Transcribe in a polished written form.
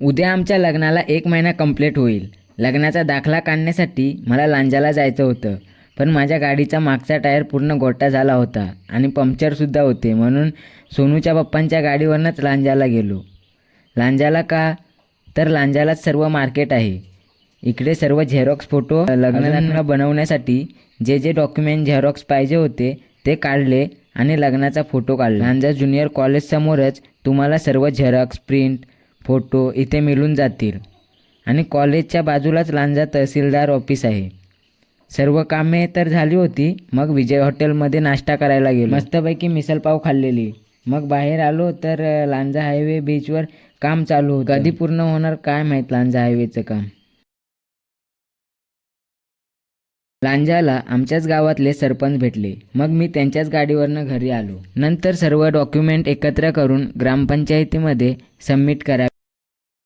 उद्या आमच्या लग्नाला 1 महिना कंप्लीट होईल. लग्नाचा दाखला काढण्यासाठी मला लांजाला जायचं होतं, पण माझ्या गाडीचा मागचा टायर पूर्ण गोटा झाला होता आणि पंक्चरसुद्धा होते. म्हणून सोनूच्या पप्पांच्या गाडीवरनंच लांजाला गेलो. लांजाला का तर लांजालाच सर्व मार्केट आहे. इकडे सर्व झेरॉक्स फोटो लग्न बनवण्यासाठी जे डॉक्युमेंट झेरॉक्स पाहिजे होते ते काढले आणि लग्नाचा फोटो काढला. लांजा ज्युनियर कॉलेजसमोरच तुम्हाला सर्व झेरॉक्स प्रिंट फोटो इथे मिळून जातील आणि कॉलेजच्या बाजूलाच लांजा तहसीलदार ऑफिस आहे. सर्व कामे तर झाली होती. मग विजय हॉटेलमध्ये नाश्ता करायला गेलो. मस्तपैकी मिसळपाव खाल्लेली. मग बाहेर आलो तर लांजा हायवे बीचवर काम चालू होतं. कधी पूर्ण होणार काय माहीत लांजा हायवेचं काम. लांजाला आमच्याच गावातले सरपंच भेटले. मग मी त्यांच्याच गाडीवरनं घरी आलो. नंतर सर्व डॉक्युमेंट एकत्र करून ग्रामपंचायतीमध्ये सबमिट करावे.